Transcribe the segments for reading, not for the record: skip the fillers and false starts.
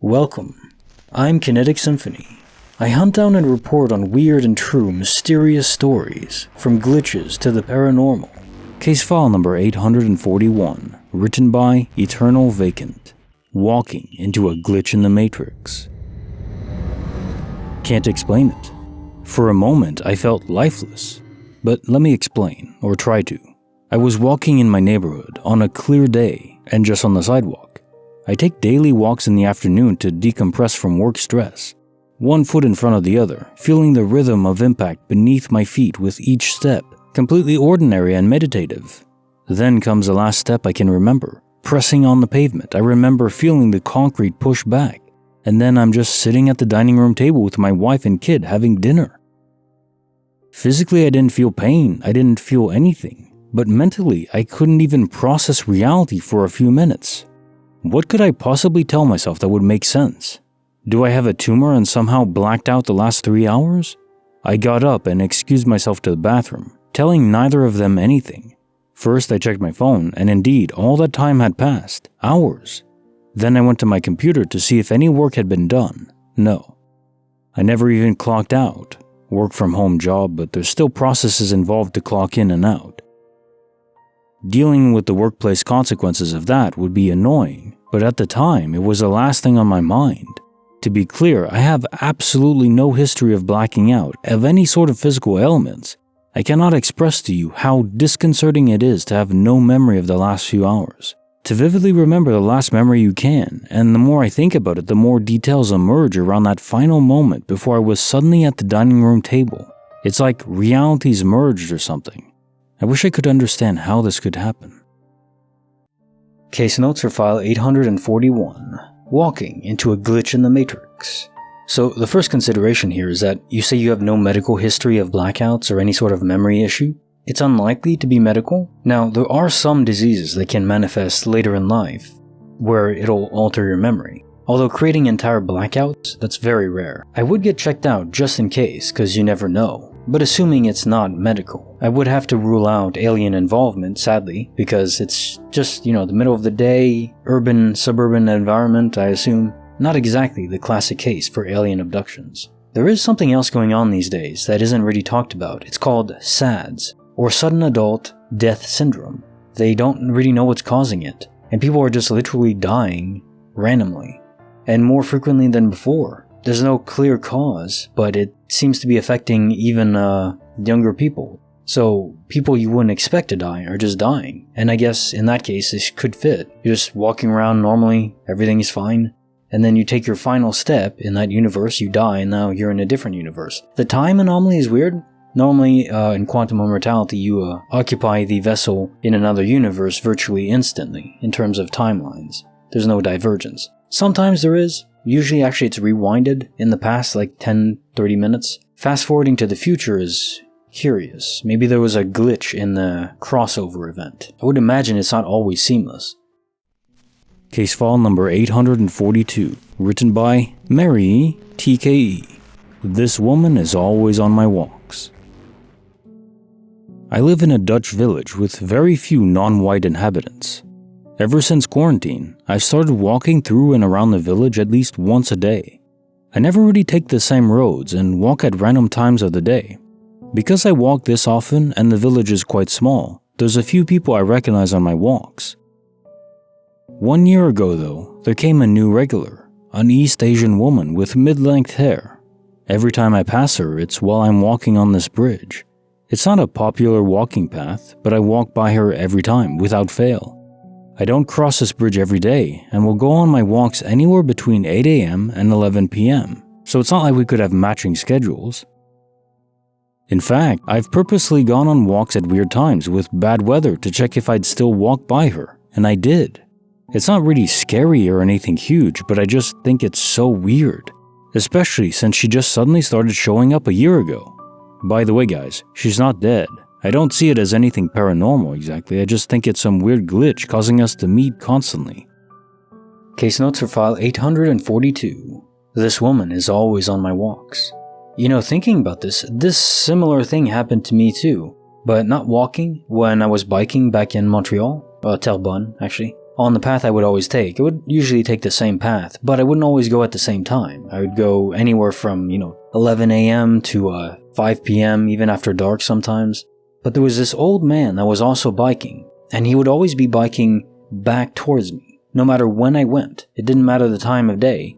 Welcome. I'm Kinetic Symphony. I hunt down and report on weird and true mysterious stories, from glitches to the paranormal. Case file number 841, written by Eternalvaacant. Walking into a glitch in the Matrix. Can't explain it. For a moment, I felt lifeless. But let me explain, or try to. I was walking in my neighborhood on a clear day and just on the sidewalk. I take daily walks in the afternoon to decompress from work stress. One foot in front of the other, feeling the rhythm of impact beneath my feet with each step, completely ordinary and meditative. Then comes the last step I can remember. Pressing on the pavement, I remember feeling the concrete push back. And then I'm just sitting at the dining room table with my wife and kid having dinner. Physically, I didn't feel pain, I didn't feel anything. But mentally, I couldn't even process reality for a few minutes. What could I possibly tell myself that would make sense? Do I have a tumor and somehow blacked out the last 3 hours? I got up and excused myself to the bathroom, telling neither of them anything. First, I checked my phone, and indeed, all that time had passed. Hours. Then I went to my computer to see if any work had been done. No. I never even clocked out. Work from home job, but there's still processes involved to clock in and out. Dealing with the workplace consequences of that would be annoying, but at the time, it was the last thing on my mind. To be clear, I have absolutely no history of blacking out of any sort of physical ailments. I cannot express to you how disconcerting it is to have no memory of the last few hours. To vividly remember the last memory you can, and the more I think about it, the more details emerge around that final moment before I was suddenly at the dining room table. It's like realities merged or something. I wish I could understand how this could happen. Case notes for file 841, walking into a glitch in the Matrix. So the first consideration here is that you say you have no medical history of blackouts or any sort of memory issue. It's unlikely to be medical. Now, there are some diseases that can manifest later in life, where it'll alter your memory. Although creating entire blackouts, that's very rare. I would get checked out just in case, cause you never know. But assuming it's not medical, I would have to rule out alien involvement, sadly, because it's just, the middle of the day, urban, suburban environment, I assume. Not exactly the classic case for alien abductions. There is something else going on these days that isn't really talked about. It's called SADS, or Sudden Adult Death Syndrome. They don't really know what's causing it, and people are just literally dying randomly, and more frequently than before. There's no clear cause, but it seems to be affecting even younger people. So people you wouldn't expect to die are just dying. And I guess in that case, this could fit. You're just walking around normally, everything is fine. And then you take your final step in that universe, you die, and now you're in a different universe. The time anomaly is weird. Normally, in quantum immortality, you occupy the vessel in another universe virtually instantly, in terms of timelines. There's no divergence. Sometimes there is. Usually, actually, it's rewinded in the past, like 10-30 minutes. Fast forwarding to the future is curious. Maybe there was a glitch in the crossover event. I would imagine it's not always seamless. Case file number 842, written by maryeetke. This woman is always on my walks. I live in a Dutch village with very few non-white inhabitants. Ever since quarantine, I've started walking through and around the village at least once a day. I never really take the same roads and walk at random times of the day. Because I walk this often and the village is quite small, there's a few people I recognize on my walks. 1 year ago though, there came a new regular, an East Asian woman with mid-length hair. Every time I pass her, it's while I'm walking on this bridge. It's not a popular walking path, but I walk by her every time, without fail. I don't cross this bridge every day, and will go on my walks anywhere between 8 a.m. and 11 p.m., so it's not like we could have matching schedules. In fact, I've purposely gone on walks at weird times with bad weather to check if I'd still walk by her, and I did. It's not really scary or anything huge, but I just think it's so weird, especially since she just suddenly started showing up a year ago. By the way guys, she's not dead. I don't see it as anything paranormal exactly, I just think it's some weird glitch causing us to meet constantly. Case notes for file 842. This woman is always on my walks. Thinking about this similar thing happened to me too, but not walking, when I was biking back in Montreal, Terrebonne actually. on the path I would always take. It would usually take the same path, but I wouldn't always go at the same time. I would go anywhere from, 11 a.m. to 5 p.m., even after dark sometimes. But there was this old man that was also biking, and he would always be biking back towards me. No matter when I went, it didn't matter the time of day,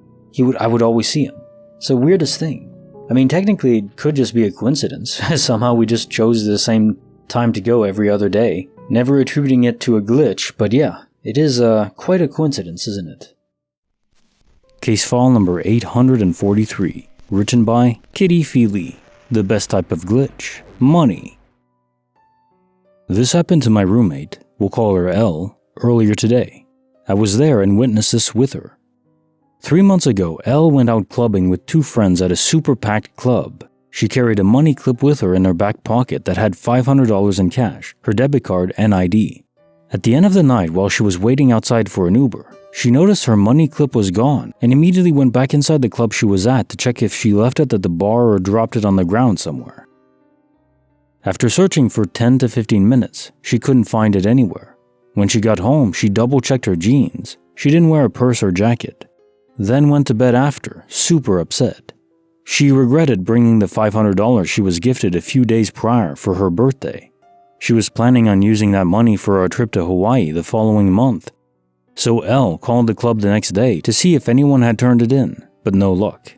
I would always see him. It's the weirdest thing. I mean, technically it could just be a coincidence. Somehow we just chose the same time to go every other day, never attributing it to a glitch, but yeah, it is quite a coincidence, isn't it? Case file number 843, written by kittyfeli. The best type of glitch, money. This happened to my roommate, we'll call her L, earlier today. I was there and witnessed this with her. 3 months ago, Elle went out clubbing with 2 friends at a super packed club. She carried a money clip with her in her back pocket that had $500 in cash, her debit card, and ID. At the end of the night, while she was waiting outside for an Uber, she noticed her money clip was gone and immediately went back inside the club she was at to check if she left it at the bar or dropped it on the ground somewhere. After searching for 10 to 15 minutes, she couldn't find it anywhere. When she got home, she double-checked her jeans. She didn't wear a purse or jacket. Then went to bed after, super upset. She regretted bringing the $500 she was gifted a few days prior for her birthday. She was planning on using that money for a trip to Hawaii the following month. So Elle called the club the next day to see if anyone had turned it in, but no luck.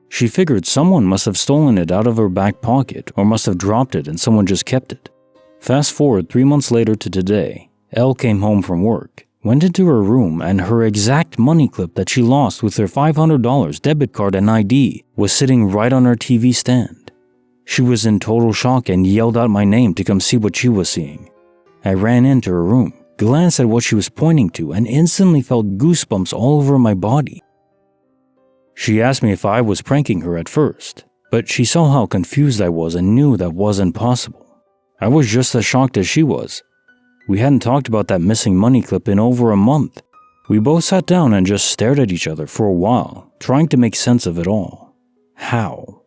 She figured someone must have stolen it out of her back pocket or must have dropped it and someone just kept it. Fast forward 3 months later to today, Elle came home from work, went into her room, and her exact money clip that she lost with her $500 debit card and ID was sitting right on her TV stand. She was in total shock and yelled out my name to come see what she was seeing. I ran into her room, glanced at what she was pointing to, and instantly felt goosebumps all over my body. She asked me if I was pranking her at first, but she saw how confused I was and knew that wasn't possible. I was just as shocked as she was. We hadn't talked about that missing money clip in over a month. We both sat down and just stared at each other for a while, trying to make sense of it all. How?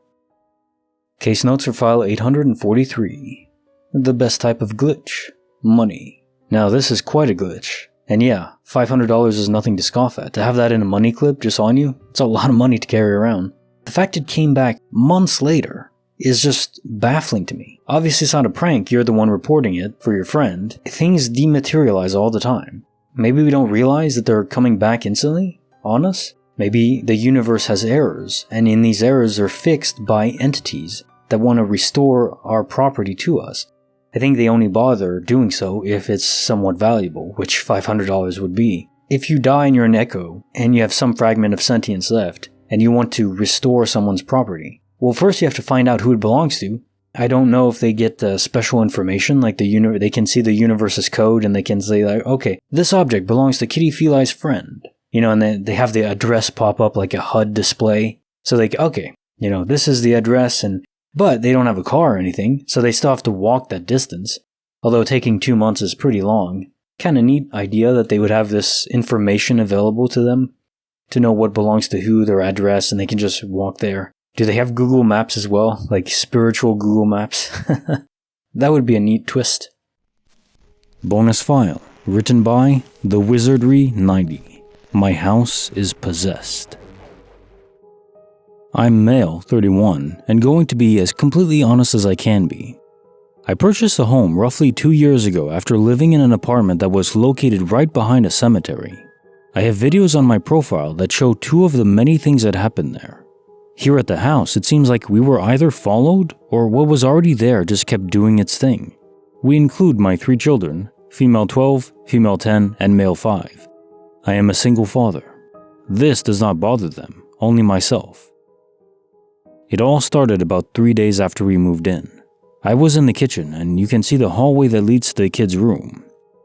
Case notes for file 843. The best type of glitch, money. Now this is quite a glitch. And yeah, $500 is nothing to scoff at. To have that in a money clip just on you, it's a lot of money to carry around. The fact it came back months later is just baffling to me. Obviously it's not a prank, you're the one reporting it for your friend. Things dematerialize all the time. Maybe we don't realize that they're coming back instantly on us? Maybe the universe has errors, and in these errors they're fixed by entities that want to restore our property to us. I think they only bother doing so if it's somewhat valuable, which $500 would be. If you die and you're an echo, and you have some fragment of sentience left, and you want to restore someone's property, well, first you have to find out who it belongs to. I don't know if they get special information, like they can see the universe's code and they can say, like, okay, this object belongs to kittyfeli's friend. And they have the address pop up like a HUD display. So okay, this is the address, but they don't have a car or anything, so they still have to walk that distance. Although taking 2 months is pretty long. Kind of neat idea that they would have this information available to them to know what belongs to who, their address, and they can just walk there. Do they have Google Maps as well? Like spiritual Google Maps? That would be a neat twist. Bonus file, written by The Wizardry 90. My house is possessed. I'm male, 31, and going to be as completely honest as I can be. I purchased a home roughly 2 years ago after living in an apartment that was located right behind a cemetery. I have videos on my profile that show 2 of the many things that happened there. Here at the house, it seems like we were either followed or what was already there just kept doing its thing. We include my 3 children, female 12, female 10, and male 5. I am a single father. This does not bother them, only myself. It all started about 3 days after we moved in. I was in the kitchen and you can see the hallway that leads to the kids' room.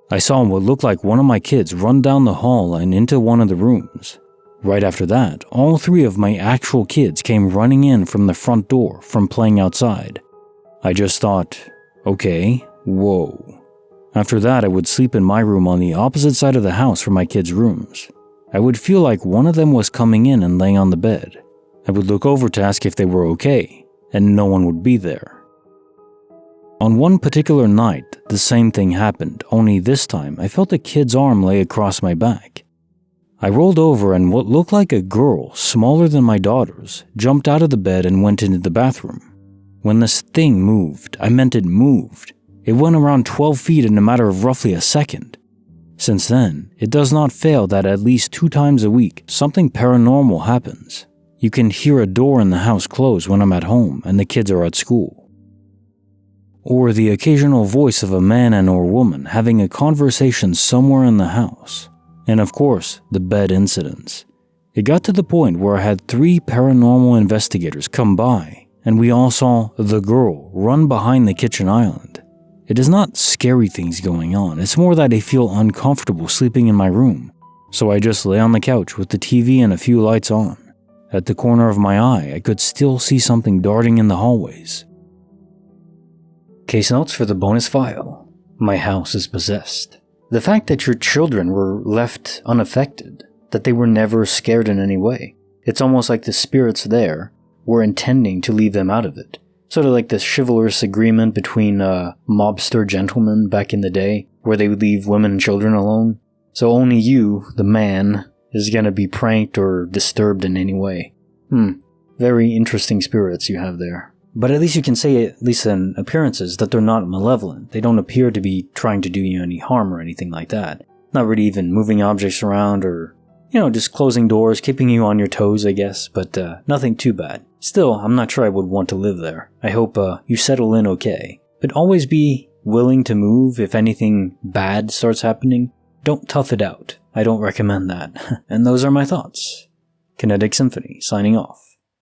I saw what looked like one of my kids run down the hall and into one of the rooms. Right after that, all 3 of my actual kids came running in from the front door from playing outside. I just thought, okay, whoa. After that, I would sleep in my room on the opposite side of the house from my kids' rooms. I would feel like one of them was coming in and laying on the bed. I would look over to ask if they were okay, and no one would be there. On one particular night, the same thing happened, only this time I felt a kid's arm lay across my back. I rolled over and what looked like a girl, smaller than my daughter's, jumped out of the bed and went into the bathroom. When this thing moved, I meant it moved. It went around 12 feet in a matter of roughly a second. Since then, it does not fail that at least 2 times a week, something paranormal happens. You can hear a door in the house close when I'm at home and the kids are at school. Or the occasional voice of a man and or woman having a conversation somewhere in the house. And of course, the bed incidents. It got to the point where I had 3 paranormal investigators come by, and we all saw the girl run behind the kitchen island. It is not scary things going on, it's more that I feel uncomfortable sleeping in my room, so I just lay on the couch with the TV and a few lights on. At the corner of my eye, I could still see something darting in the hallways. Case notes for the bonus file. My house is possessed. The fact that your children were left unaffected, that they were never scared in any way. It's almost like the spirits there were intending to leave them out of it. Sort of like this chivalrous agreement between mobster gentlemen back in the day, where they would leave women and children alone. So only you, the man, is gonna be pranked or disturbed in any way. Very interesting spirits you have there. But at least you can say, at least in appearances, that they're not malevolent. They don't appear to be trying to do you any harm or anything like that. Not really even moving objects around or, just closing doors, keeping you on your toes, I guess, but nothing too bad. Still, I'm not sure I would want to live there. I hope you settle in okay. But always be willing to move if anything bad starts happening. Don't tough it out. I don't recommend that. And those are my thoughts. Kinetic Symphony, signing off.